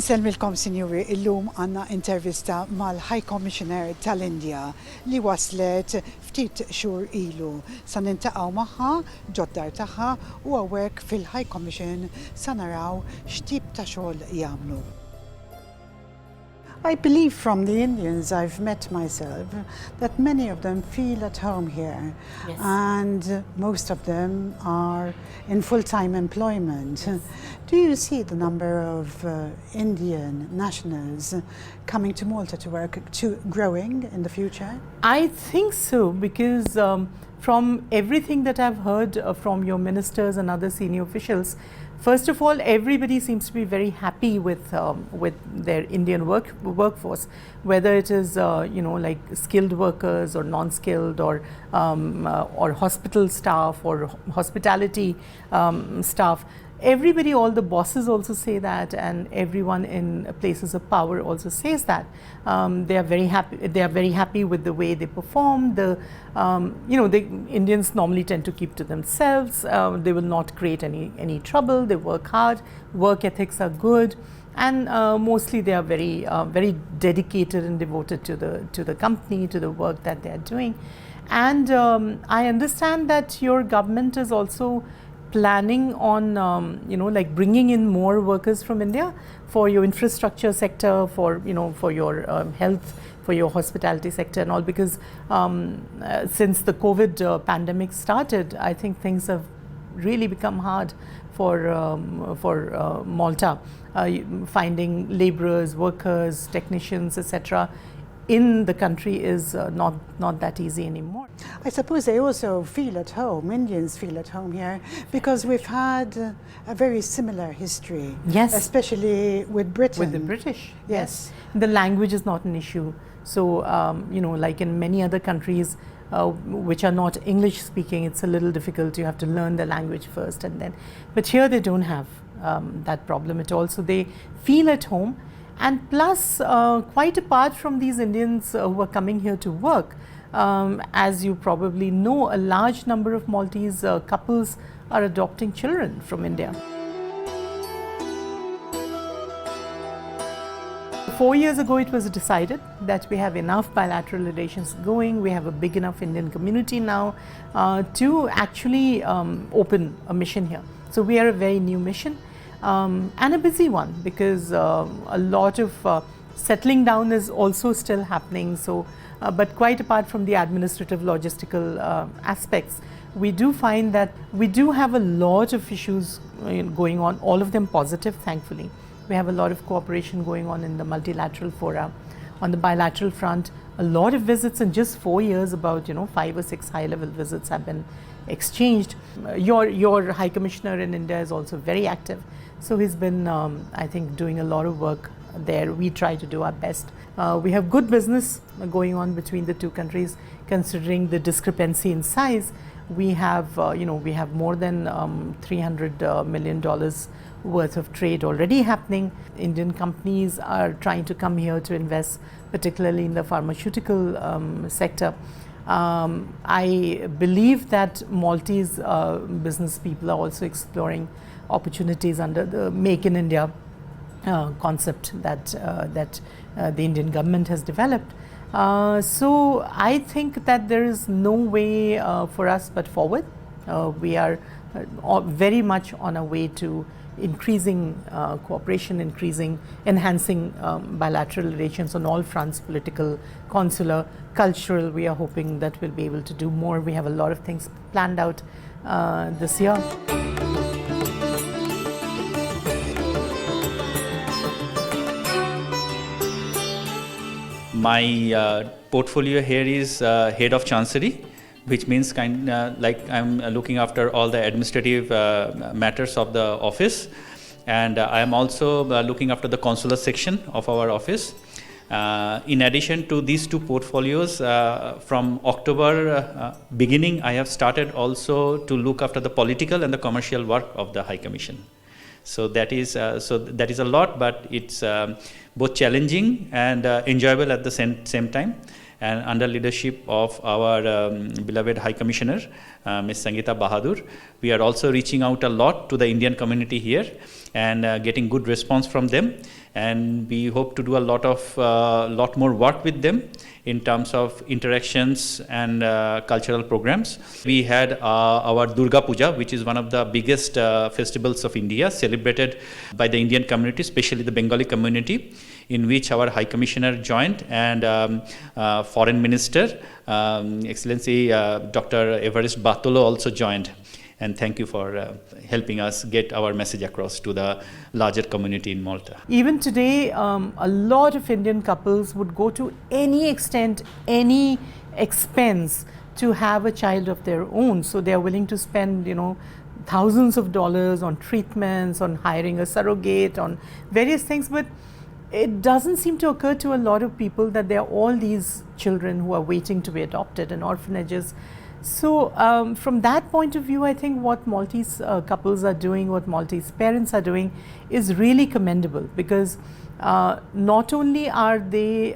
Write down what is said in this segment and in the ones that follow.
Inselmilkom, Sinjuri, illum għanna intervista mal-High Commissioner tal-Indja li waslet ftit xhur ilu. Sa nintaqgħu magħha ġoddar tagħha u hawnhekk fil-High Commission sa naraw x'tip ta' xogħol jagħmlu. I believe from the Indians I've met myself that many of them feel at home here. Yes. And most of them are in full-time employment. Yes. Do you see the number of Indian nationals coming to Malta to work growing in the future? I think so, because from everything that I've heard from your ministers and other senior officials, first of all, everybody seems to be very happy with their Indian workforce, whether it is like skilled workers or non-skilled or hospital staff or hospitality staff. Everybody, all the bosses also say that, and everyone in places of power also says that. They are very happy. They are very happy with the way they perform. The Indians normally tend to keep to themselves. They will not create any trouble. They work hard. Work ethics are good, and mostly they are very dedicated and devoted to the company, to the work that they are doing. And I understand that your government is also planning on like bringing in more workers from India for your infrastructure sector, for your health, for your hospitality sector and all, because since the COVID pandemic started, I think things have really become hard for Malta, finding laborers, workers, technicians, etc. in the country is not that easy anymore. I suppose they also feel at home, Indians feel at home here, because we've had a very similar history. Yes. Especially with Britain. With the British. Yes. The language is not an issue. So, like in many other countries which are not English speaking, it's a little difficult. You have to learn the language first and then. But here they don't have that problem at all. So they feel at home. And plus, quite apart from these Indians who are coming here to work, as you probably know, a large number of Maltese couples are adopting children from India. 4 years ago, it was decided that we have enough bilateral relations going. We have a big enough Indian community now to actually open a mission here. So we are a very new mission. And a busy one, because a lot of settling down is also still happening. So, but quite apart from the administrative logistical aspects, we do find that we do have a lot of issues going on, all of them positive, thankfully. We have a lot of cooperation going on in the multilateral fora. On the bilateral front, a lot of visits in just 4 years, about 5 or 6 high-level visits have been exchanged. Your High Commissioner in India is also very active. So he's been, I think, doing a lot of work there. We try to do our best. We have good business going on between the two countries, considering the discrepancy in size. We have, we have more than $300 million worth of trade already happening. Indian companies are trying to come here to invest, particularly in the pharmaceutical sector. I believe that Maltese business people are also exploring opportunities under the Make in India concept that the Indian government has developed. So I think that there is no way for us but forward. We are very much on our way to increasing cooperation, enhancing bilateral relations on all fronts, political, consular, cultural. We are hoping that we'll be able to do more. We have a lot of things planned out this year. My portfolio here is Head of Chancery, which means like I'm looking after all the administrative matters of the office, and I am also looking after the consular section of our office. In addition to these two portfolios, from October beginning, I have started also to look after the political and the commercial work of the High Commission. So that is a lot, but it's both challenging and enjoyable at the same time. And under leadership of our beloved High Commissioner, Ms. Sangeeta Bahadur, we are also reaching out a lot to the Indian community here and getting good response from them. and we hope to do a lot more work with them in terms of interactions and cultural programs. We had our Durga Puja, which is one of the biggest festivals of India, celebrated by the Indian community, especially the Bengali community, in which our High Commissioner joined and Foreign Minister, Excellency Dr. Everest Batolo also joined. And thank you for helping us get our message across to the larger community in Malta. Even today, a lot of Indian couples would go to any extent, any expense to have a child of their own. So they are willing to spend, thousands of dollars on treatments, on hiring a surrogate, on various things. But it doesn't seem to occur to a lot of people that there are all these children who are waiting to be adopted in orphanages. So from that point of view, I think what Maltese couples are doing, what Maltese parents are doing is really commendable, because not only are they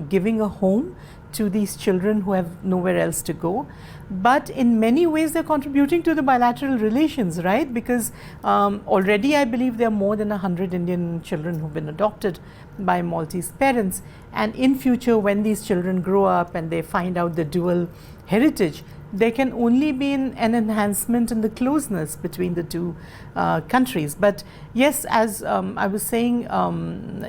giving a home to these children who have nowhere else to go, but in many ways they're contributing to the bilateral relations, right? Because already I believe there are more than 100 Indian children who've been adopted by Maltese parents, and in future when these children grow up and they find out the dual heritage, there can only be an enhancement in the closeness between the two countries. But yes, as I was saying,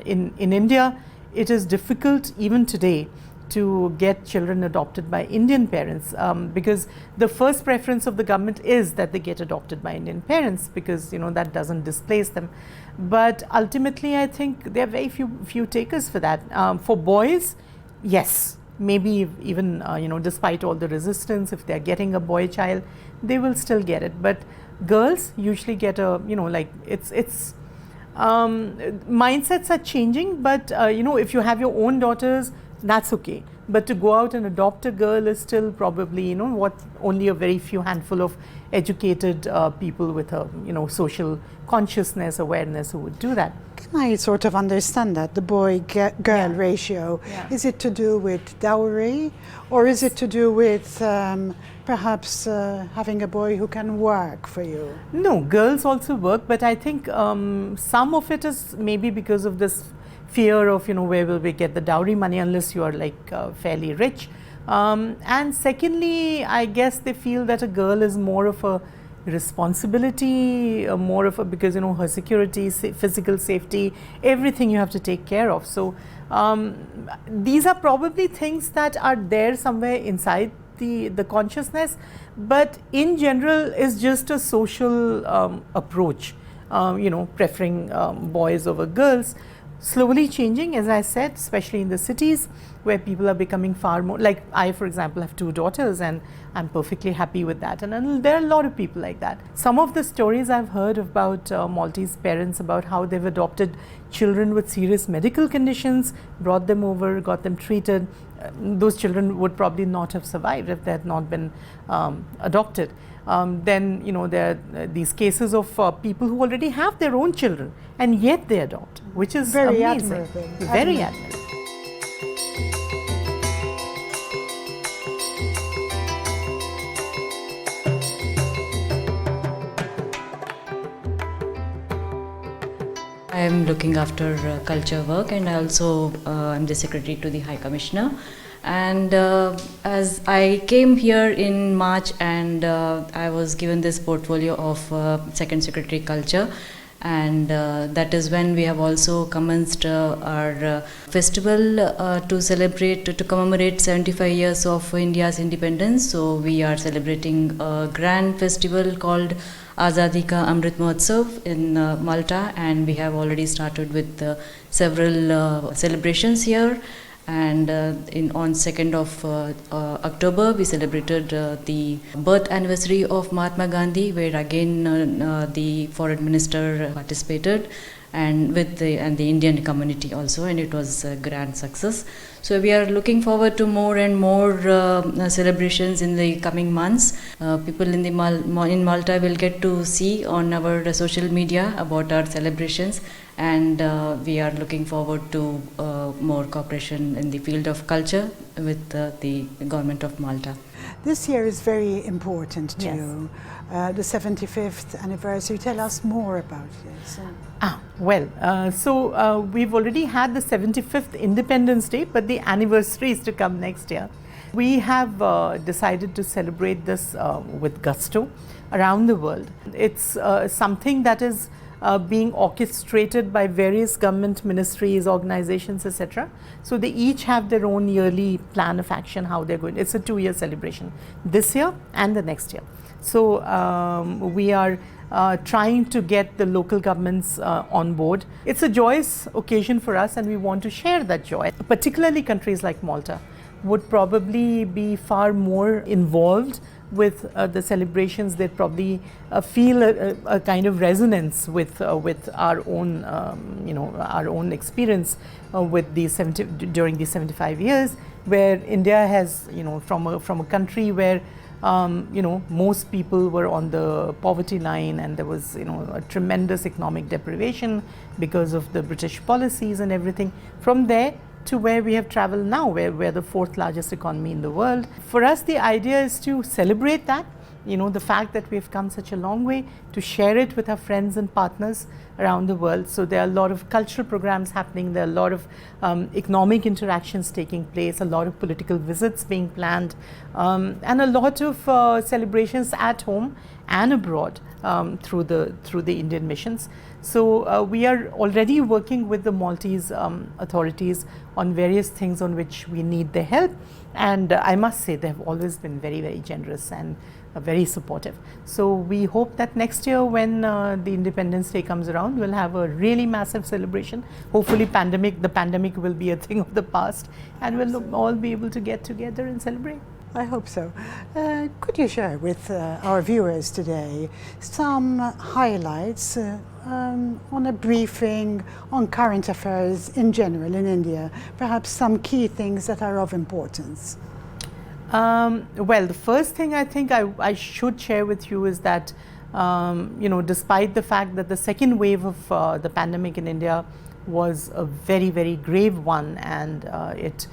in India, it is difficult even today to get children adopted by Indian parents, because the first preference of the government is that they get adopted by Indian parents, because that doesn't displace them. But ultimately, I think there are very few takers for that. For boys, yes, maybe even despite all the resistance, if they're getting a boy child, they will still get it. But girls usually get a it's mindsets are changing. But if you have your own daughters, that's okay. But to go out and adopt a girl is still probably what only a very few handful of educated people with a social consciousness, awareness who would do that. Can I sort of understand that, the boy-girl ratio? Yeah. Is it to do with dowry, or is it to do with perhaps having a boy who can work for you? No, girls also work, but I think some of it is maybe because of this fear of where will we get the dowry money unless you are fairly rich, and secondly, I guess they feel that a girl is more of a responsibility, more of a, because her security, physical safety, everything you have to take care of. So these are probably things that are there somewhere inside the consciousness, but in general is just a social approach, preferring boys over girls. Slowly changing, as I said, especially in the cities where people are becoming far more, like I, for example, have 2 daughters and I'm perfectly happy with that. And there are a lot of people like that. Some of the stories I've heard about Maltese parents, about how they've adopted children with serious medical conditions, brought them over, got them treated. Those children would probably not have survived if they had not been adopted. Then there are these cases of people who already have their own children and yet they adopt, which is very amazing. admirable. Very admirable. I am looking after culture work, and I also am the secretary to the High Commissioner. And as I came here in March, and I was given this portfolio of Second Secretary Culture, and that is when we have also commenced our festival to celebrate, to commemorate 75 years of India's independence. So we are celebrating a grand festival called Azadi Ka Amrit Mahotsav in Malta, and we have already started with several celebrations here. And on 2nd of October, we celebrated the birth anniversary of Mahatma Gandhi, where again the foreign minister participated, and with the Indian community also, and it was a grand success. So we are looking forward to more and more celebrations in the coming months. People in Malta will get to see on our social media about our celebrations, and we are looking forward to more cooperation in the field of culture with the government of Malta. This year is very important to Yes. you, the 75th anniversary. Tell us more about this. We've already had the 75th Independence Day, but the anniversary is to come next year. We have decided to celebrate this with gusto around the world. It's something that is being orchestrated by various government ministries, organizations, etc. So they each have their own yearly plan of action, how they're going. It's a 2-year celebration, this year and the next year. So we are trying to get the local governments on board. It's a joyous occasion for us, and we want to share that joy. Particularly countries like Malta would probably be far more involved with the celebrations. They'd probably feel a kind of resonance with our own, our own experience with these during these 75 years, where India has, from a country where most people were on the poverty line, and there was, a tremendous economic deprivation because of the British policies and everything. From there to where we have traveled now, where we're the 4th largest economy in the world. For us, the idea is to celebrate that, the fact that we've come such a long way, to share it with our friends and partners around the world. So there are a lot of cultural programs happening, there are a lot of economic interactions taking place, a lot of political visits being planned, and a lot of celebrations at home and abroad through the Indian missions. So we are already working with the Maltese authorities on various things on which we need their help, and I must say they have always been very, very generous and very supportive. So we hope that next year, when the Independence Day comes around, we'll have a really massive celebration. Hopefully the pandemic will be a thing of the past, and we'll all be able to get together and celebrate. I hope so. Could you share with our viewers today some highlights on a briefing on current affairs in general in India? Perhaps some key things that are of importance. The first thing I think I should share with you is that, despite the fact that the second wave of the pandemic in India was a very, very grave one, and it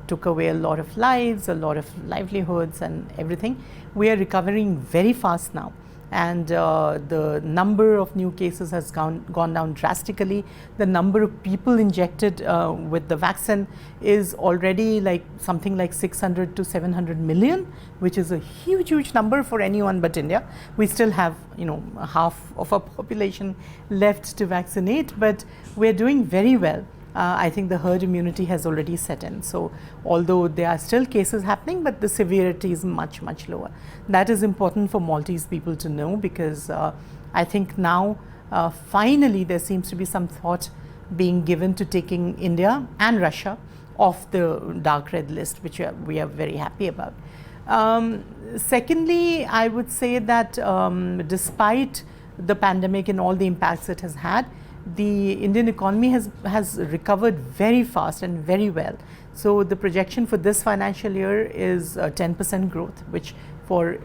took away a lot of lives, a lot of livelihoods and everything, we are recovering very fast now. And the number of new cases has gone down drastically. The number of people injected with the vaccine is already something like 600 to 700 million, which is a huge, huge number for anyone but India. We still have, half of our population left to vaccinate, but we're doing very well. I think the herd immunity has already set in. So although there are still cases happening, but the severity is much, much lower. That is important for Maltese people to know, because I think now finally there seems to be some thought being given to taking India and Russia off the dark red list, which we are very happy about. Secondly, I would say that despite the pandemic and all the impacts it has had, the Indian economy has recovered very fast and very well. So the projection for this financial year is 10% growth, which for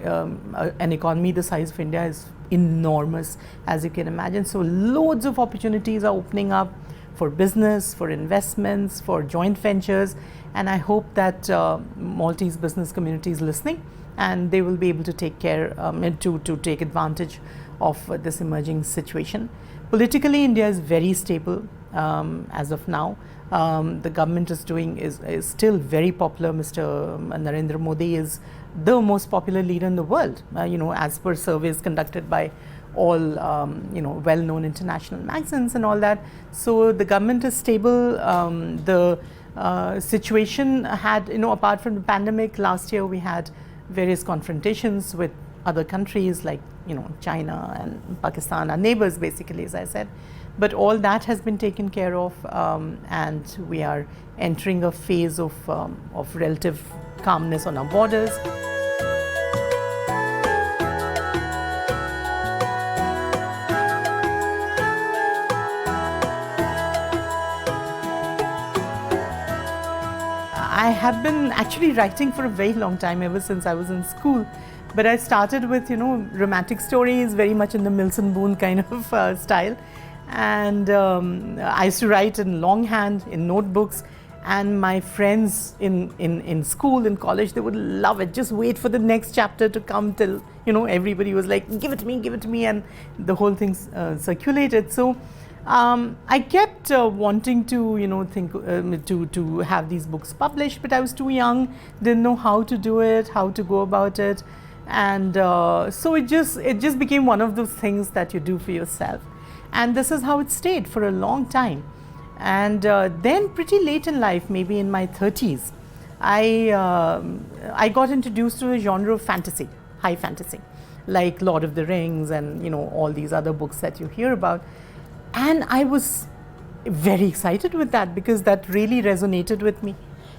an economy the size of India is enormous, as you can imagine. So loads of opportunities are opening up for business, for investments, for joint ventures, and I hope that Maltese business community is listening, and they will be able to take care to take advantage of this emerging situation. Politically, India is very stable as of now. The government is still very popular. Mr. Narendra Modi is the most popular leader in the world, as per surveys conducted by all well-known international magazines and all that. So the government is stable. The situation had, apart from the pandemic, last year we had various confrontations with other countries like China and Pakistan, our neighbors basically, as I said. But all that has been taken care of, and we are entering a phase of relative calmness on our borders. I have been actually writing for a very long time, ever since I was in school. But I started with, romantic stories, very much in the Milson Boone kind of style. And I used to write in longhand, in notebooks. And my friends in school, in college, they would love it. Just wait for the next chapter to come till, everybody was like, give it to me, and the whole thing circulated. So I kept wanting to, think to have these books published, but I was too young, didn't know how to do it, how to go about it. And so it just became one of those things that you do for yourself. And this is how it stayed for a long time. And then pretty late in life, maybe in my 30s, I got introduced to the genre of fantasy, high fantasy, like Lord of the Rings and all these other books that you hear about. And I was very excited with that because that really resonated with me.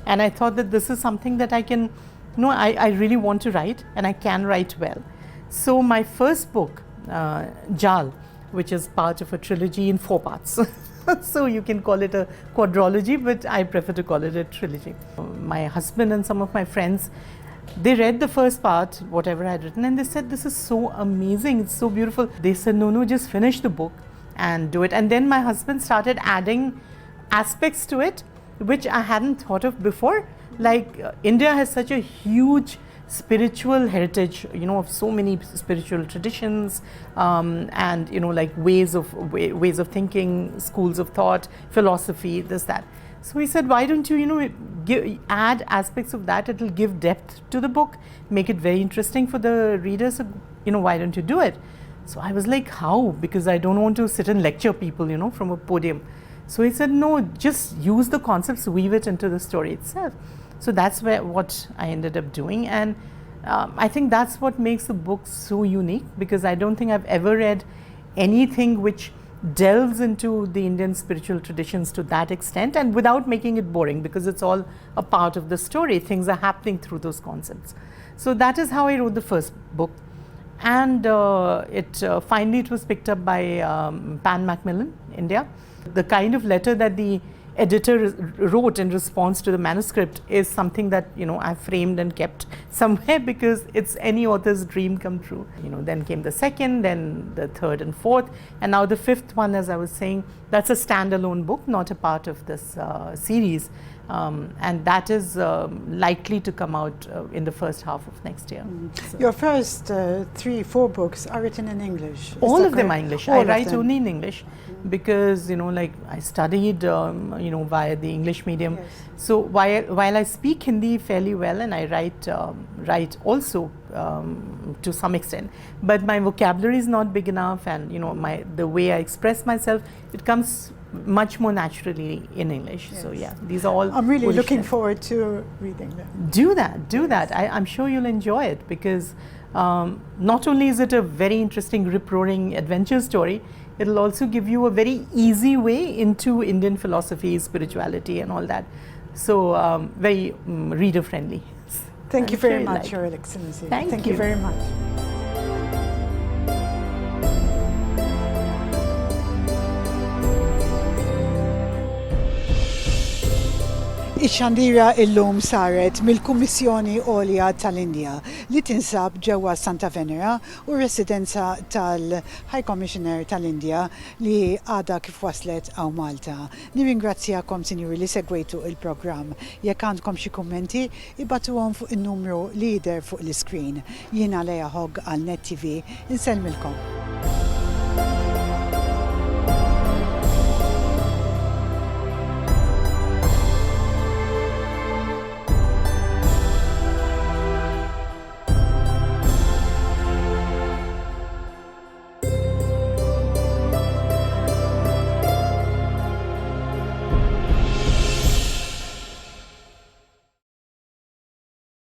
And I thought that this is something that I can, I really want to write, and I can write well. So my first book, Jal, which is part of a trilogy in 4 parts. So you can call it a quadrilogy, but I prefer to call it a trilogy. My husband and some of my friends, they read the first part, whatever I had written, and they said, this is so amazing, it's so beautiful. They said, no, just finish the book and do it. And then my husband started adding aspects to it, which I hadn't thought of before. Like India has such a huge spiritual heritage, of so many spiritual traditions, and like ways of thinking, schools of thought, philosophy, this, that. So he said, why don't you, add aspects of that? It'll give depth to the book, make it very interesting for the readers. Why don't you do it? So I was like, how? Because I don't want to sit and lecture people, from a podium. So he said, no, just use the concepts, weave it into the story itself. So that's what I ended up doing, and I think that's what makes the book so unique, because I don't think I've ever read anything which delves into the Indian spiritual traditions to that extent, and without making it boring, because it's all a part of the story. Things are happening through those concepts. So that is how I wrote the first book, and finally it was picked up by Pan Macmillan, India. The kind of letter that the editor wrote in response to the manuscript is something that I framed and kept somewhere, because it's any author's dream come true. Then came the second, then the third and fourth, and now the fifth one, as I was saying, that's a standalone book, not a part of this series, and that is likely to come out in the first half of next year. So your first 3-4 books are written in English. all of them are English. All I of write them. only in English, because I studied via the English medium. Yes. So while I speak Hindi fairly well, and I write also to some extent, but my vocabulary is not big enough, and the way I express myself, it comes much more naturally in English. Yes. So yeah, these are all. I'm really Polish looking names. forward to reading them. Do that. I'm sure you'll enjoy it, because not only is it a very interesting, rip-roaring adventure story, it'll also give you a very easy way into Indian philosophy, spirituality, and all that. So very reader-friendly. Thank you I'm sure very you'll much, like Your it. Excellency. Thank you you. very much. Ix-xandira illum saret mill-Kummissjoni Għolja tal-Indja li tinsab ġewwa Santa Venera u residenza tal-High Commissioner tal-Indja li għadha kif waslet għaw Malta. Nirringrazzjakom, Sinjuri, li segwejtu il-programm. Jekk għandkom xi kummenti, ibatuhom fuq in-numru li jidher fuq l-iskrin. Jiena Leja Hogg għal Net TV, insellmilkom.